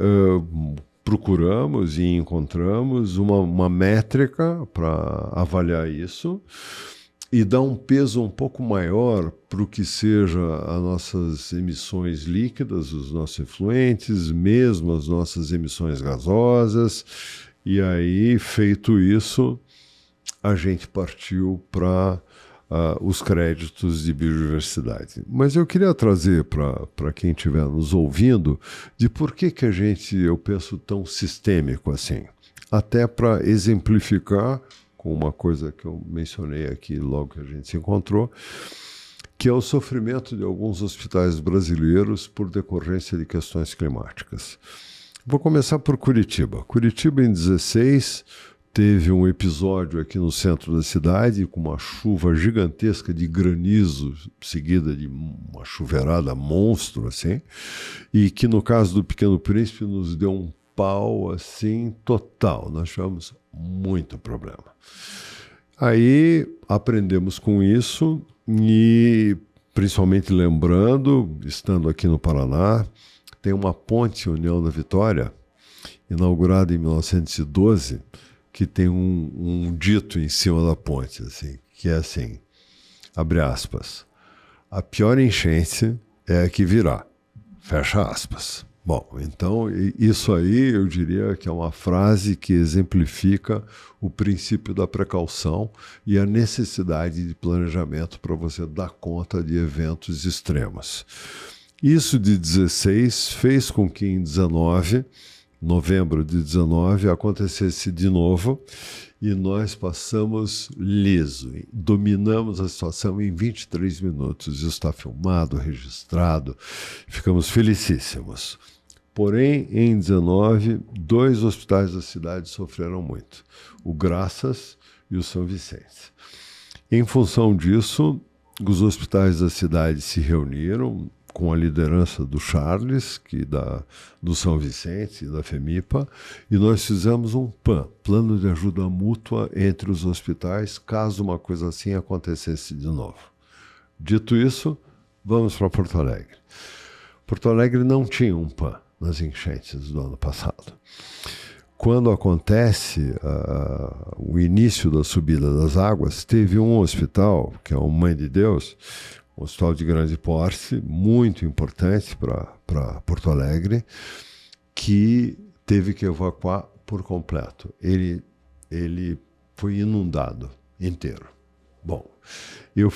procuramos e encontramos uma métrica para avaliar isso e dar um peso um pouco maior para o que seja as nossas emissões líquidas, os nossos efluentes, mesmo as nossas emissões gasosas. E aí, feito isso, a gente partiu para os créditos de biodiversidade. Mas eu queria trazer para quem estiver nos ouvindo de por que a gente, eu penso, tão sistêmico assim. Até para exemplificar com uma coisa que eu mencionei aqui logo que a gente se encontrou, que é o sofrimento de alguns hospitais brasileiros por decorrência de questões climáticas. Vou começar por Curitiba. Curitiba, em 16, teve um episódio aqui no centro da cidade com uma chuva gigantesca de granizo, seguida de uma chuveirada monstro, assim, e que no caso do Pequeno Príncipe nos deu um pau assim total. Nós tivemos muito problema. Aí aprendemos com isso e, principalmente lembrando, estando aqui no Paraná, tem uma ponte União da Vitória, inaugurada em 1912, que tem um dito em cima da ponte, assim, que é assim, abre aspas, a pior enchente é a que virá, fecha aspas. Bom, então isso aí eu diria que é uma frase que exemplifica o princípio da precaução e a necessidade de planejamento para você dar conta de eventos extremos. Isso de 16 fez com que em 19, novembro de 19, acontecesse de novo e nós passamos liso, dominamos a situação em 23 minutos. Isso está filmado, registrado, ficamos felicíssimos. Porém, em 19, 2 hospitais da cidade sofreram muito, o Graças e o São Vicente. Em função disso, os hospitais da cidade se reuniram com a liderança do Charles, do São Vicente e da FEMIPA, e nós fizemos um PAN, Plano de Ajuda Mútua entre os hospitais, caso uma coisa assim acontecesse de novo. Dito isso, vamos para Porto Alegre. Porto Alegre não tinha um PAN nas enchentes do ano passado. Quando acontece o início da subida das águas, teve um hospital, que é o Mãe de Deus, um hospital de grande porte, muito importante para Porto Alegre, que teve que evacuar por completo. Ele foi inundado inteiro. Bom, eu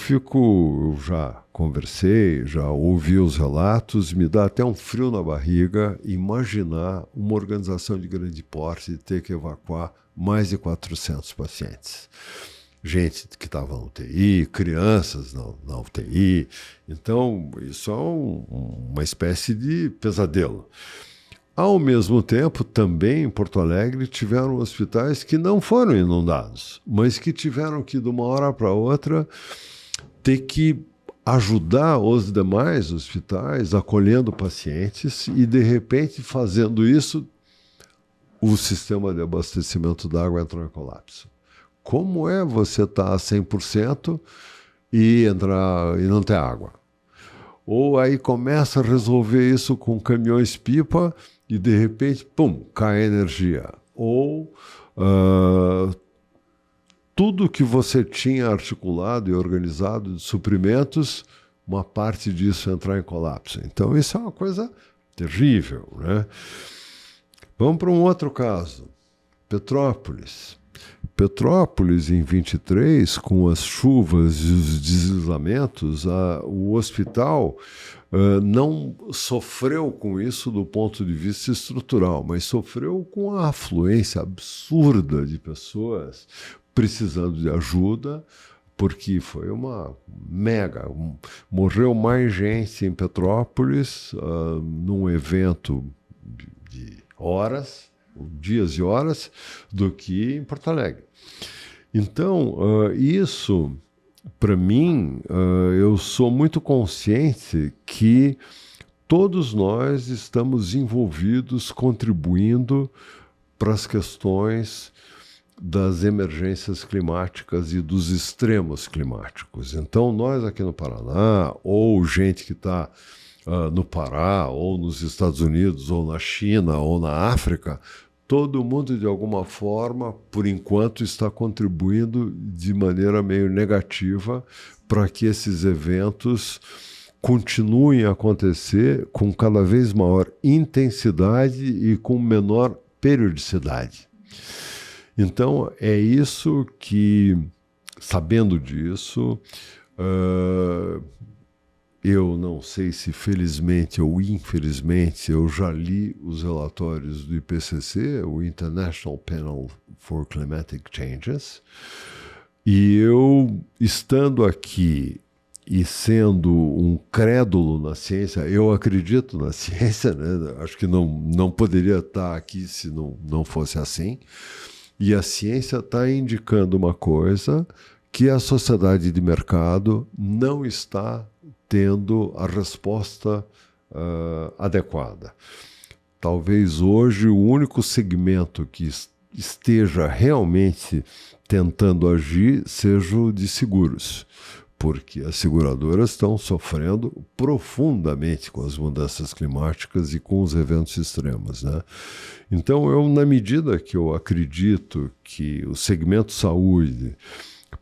já conversei, já ouvi os relatos, me dá até um frio na barriga imaginar uma organização de grande porte ter que evacuar mais de 400 pacientes. Gente que estava na UTI, crianças na UTI. Então, isso é uma espécie de pesadelo. Ao mesmo tempo, também em Porto Alegre, tiveram hospitais que não foram inundados, mas que tiveram que, de uma hora para outra, ter que ajudar os demais hospitais, acolhendo pacientes, e, de repente, fazendo isso, o sistema de abastecimento d'água entrou em colapso. Como é você estar a 100% e não ter água? Ou aí começa a resolver isso com caminhões-pipa e, de repente, pum, cai a energia. Ou tudo que você tinha articulado e organizado de suprimentos, uma parte disso entrar em colapso. Então, isso é uma coisa terrível, né? Vamos para um outro caso. Petrópolis. Petrópolis, em 23, com as chuvas e os deslizamentos, o hospital não sofreu com isso do ponto de vista estrutural, mas sofreu com a afluência absurda de pessoas precisando de ajuda, porque foi uma mega... Morreu mais gente em Petrópolis num evento de horas, dias e horas, do que em Porto Alegre. Então, isso, para mim, eu sou muito consciente que todos nós estamos envolvidos, contribuindo para as questões das emergências climáticas e dos extremos climáticos. Então, nós aqui no Paraná, ou gente que está no Pará, ou nos Estados Unidos, ou na China, ou na África, todo mundo, de alguma forma, por enquanto, está contribuindo de maneira meio negativa para que esses eventos continuem a acontecer com cada vez maior intensidade e com menor periodicidade. Então, é isso que, sabendo disso, eu não sei se felizmente ou infelizmente eu já li os relatórios do IPCC, o International Panel for Climatic Changes, e eu, estando aqui e sendo um crédulo na ciência, eu acredito na ciência, né? Acho que não poderia estar aqui se não fosse assim, e a ciência está indicando uma coisa que a sociedade de mercado não está tendo a resposta adequada. Talvez hoje o único segmento que esteja realmente tentando agir seja o de seguros, porque as seguradoras estão sofrendo profundamente com as mudanças climáticas e com os eventos extremos, né? Então, na medida que eu acredito que o segmento saúde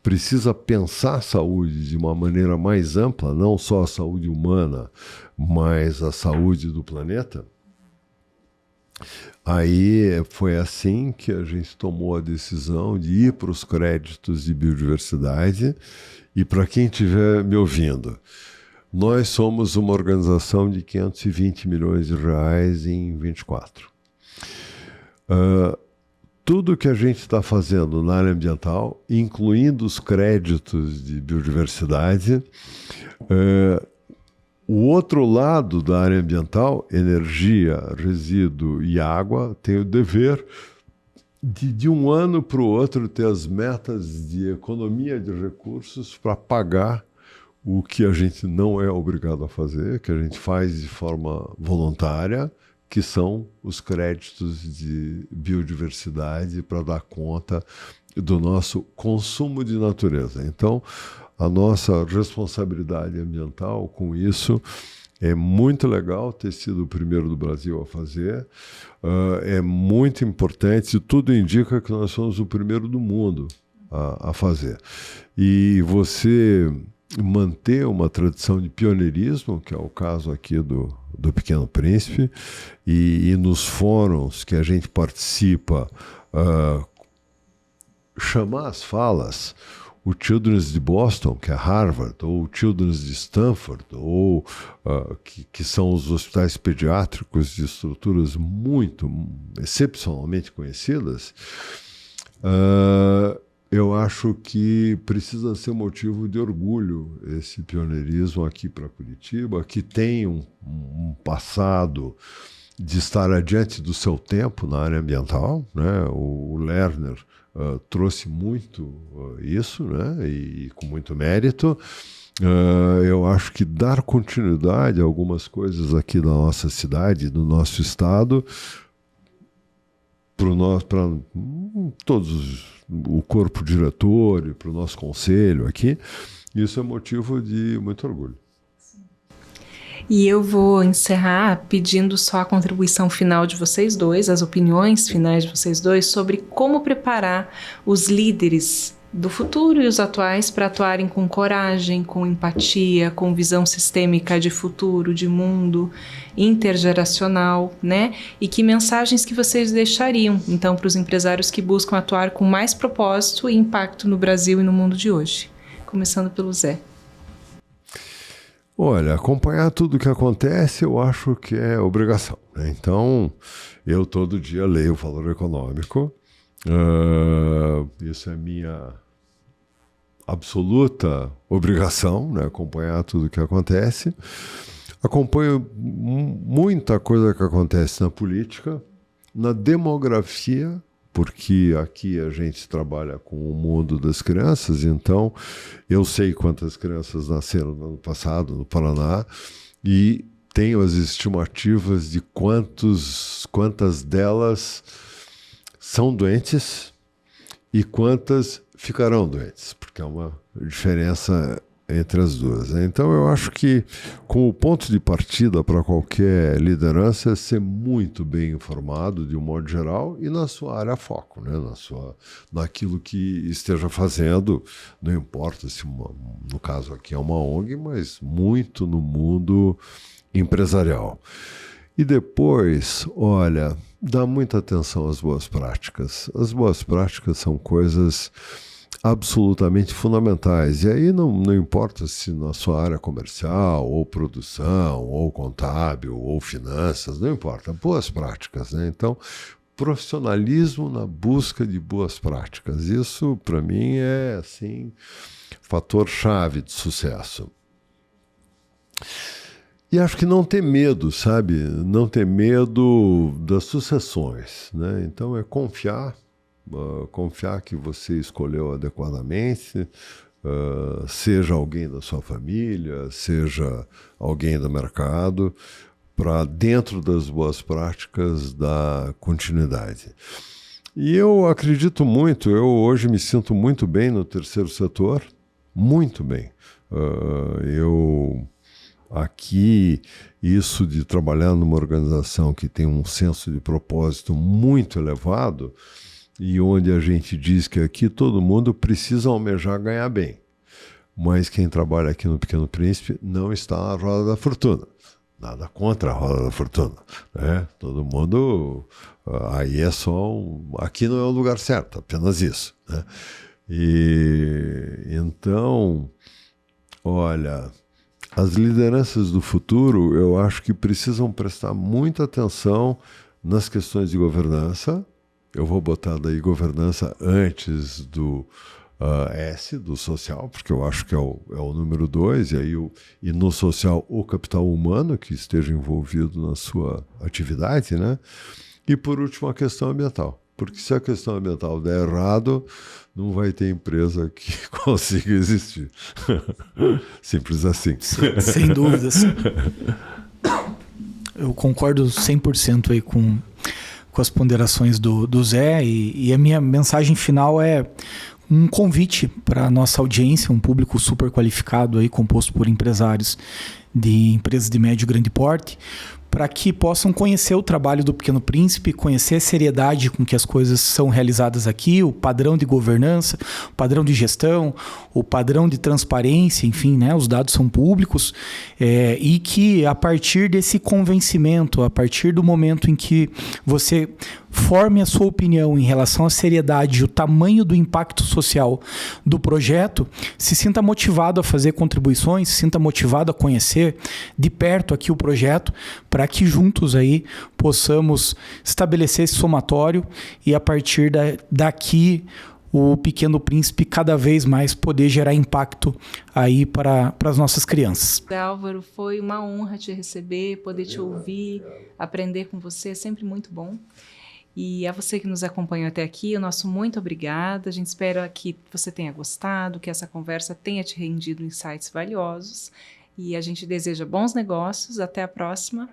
precisa pensar a saúde de uma maneira mais ampla, não só a saúde humana, mas a saúde do planeta, aí foi assim que a gente tomou a decisão de ir para os créditos de biodiversidade. E para quem estiver me ouvindo, nós somos uma organização de 520 milhões de reais em 24. Tudo que a gente está fazendo na área ambiental, incluindo os créditos de biodiversidade, o outro lado da área ambiental, energia, resíduo e água, tem o dever de um ano para o outro ter as metas de economia de recursos para pagar o que a gente não é obrigado a fazer, que a gente faz de forma voluntária, que são os créditos de biodiversidade para dar conta do nosso consumo de natureza. Então, a nossa responsabilidade ambiental com isso é muito legal ter sido o primeiro do Brasil a fazer, é muito importante, tudo indica que nós somos o primeiro do mundo a fazer. E você manter uma tradição de pioneirismo, que é o caso aqui do Pequeno Príncipe, e nos fóruns que a gente participa, chamar as falas, o Children's de Boston, que é Harvard, ou o Children's de Stanford, ou que são os hospitais pediátricos de estruturas muito, excepcionalmente conhecidas, eu acho que precisa ser motivo de orgulho esse pioneirismo aqui para Curitiba, que tem um passado de estar adiante do seu tempo na área ambiental, né? O Lerner trouxe muito isso, né? E com muito mérito. Eu acho que dar continuidade a algumas coisas aqui da nossa cidade, do nosso estado, para todos o corpo diretor e para o nosso conselho aqui, isso é motivo de muito orgulho. E eu vou encerrar pedindo só a contribuição final de vocês dois, as opiniões finais de vocês dois sobre como preparar os líderes do futuro e os atuais para atuarem com coragem, com empatia, com visão sistêmica de futuro, de mundo, intergeracional, né? E que mensagens que vocês deixariam, então, para os empresários que buscam atuar com mais propósito e impacto no Brasil e no mundo de hoje? Começando pelo Zé. Olha, acompanhar tudo o que acontece eu acho que é obrigação, né? Então, eu todo dia leio o Valor Econômico. Isso é minha absoluta obrigação, né? Acompanhar tudo o que acontece. Acompanho muita coisa que acontece na política, na demografia, porque aqui a gente trabalha com o mundo das crianças, então eu sei quantas crianças nasceram no ano passado no Paraná e tenho as estimativas de quantas delas são doentes e quantas ficarão doentes, porque é uma diferença entre as duas. Então eu acho que como ponto de partida para qualquer liderança é ser muito bem informado de um modo geral e na sua área foco, né? Naquilo que esteja fazendo, não importa se no caso aqui é uma ONG, mas muito no mundo empresarial. E depois, olha, dá muita atenção às boas práticas. As boas práticas são coisas absolutamente fundamentais. E aí não importa se na sua área comercial, ou produção, ou contábil, ou finanças, não importa. Boas práticas, né? Então, profissionalismo na busca de boas práticas. Isso, para mim, é, assim, fator-chave de sucesso. E acho que não ter medo, sabe? Não ter medo das sucessões, né? Então, é confiar que você escolheu adequadamente, seja alguém da sua família, seja alguém do mercado, para dentro das boas práticas da continuidade. E eu acredito muito, eu hoje me sinto muito bem no terceiro setor, muito bem. Aqui, isso de trabalhar numa organização que tem um senso de propósito muito elevado, e onde a gente diz que aqui todo mundo precisa almejar ganhar bem. Mas quem trabalha aqui no Pequeno Príncipe não está na roda da fortuna. Nada contra a roda da fortuna, né? Todo mundo... aí é só... aqui não é o lugar certo, apenas isso, né? E então, olha, as lideranças do futuro, eu acho que precisam prestar muita atenção nas questões de governança. Eu vou botar daí governança antes do S, do social, porque eu acho que é o número 2, e no social o capital humano que esteja envolvido na sua atividade, né? E por último a questão ambiental, porque se a questão ambiental der errado, não vai ter empresa que consiga existir. Simples assim. Sem dúvidas. Eu concordo 100% aí com as ponderações do Zé, e a minha mensagem final é um convite para a nossa audiência, um público super qualificado, aí, composto por empresários de empresas de médio e grande porte, para que possam conhecer o trabalho do Pequeno Príncipe, conhecer a seriedade com que as coisas são realizadas aqui, o padrão de governança, o padrão de gestão, o padrão de transparência, enfim, né, os dados são públicos, e que a partir desse convencimento, a partir do momento em que você forme a sua opinião em relação à seriedade e o tamanho do impacto social do projeto, se sinta motivado a fazer contribuições, se sinta motivado a conhecer de perto aqui o projeto, para que juntos aí possamos estabelecer esse somatório e a partir daqui o Pequeno Príncipe cada vez mais poder gerar impacto aí para as nossas crianças. Álvaro, foi uma honra te receber, poder te ouvir, aprender com você, é sempre muito bom. E a você que nos acompanhou até aqui, o nosso muito obrigada. A gente espera que você tenha gostado, que essa conversa tenha te rendido insights valiosos. E a gente deseja bons negócios. Até a próxima.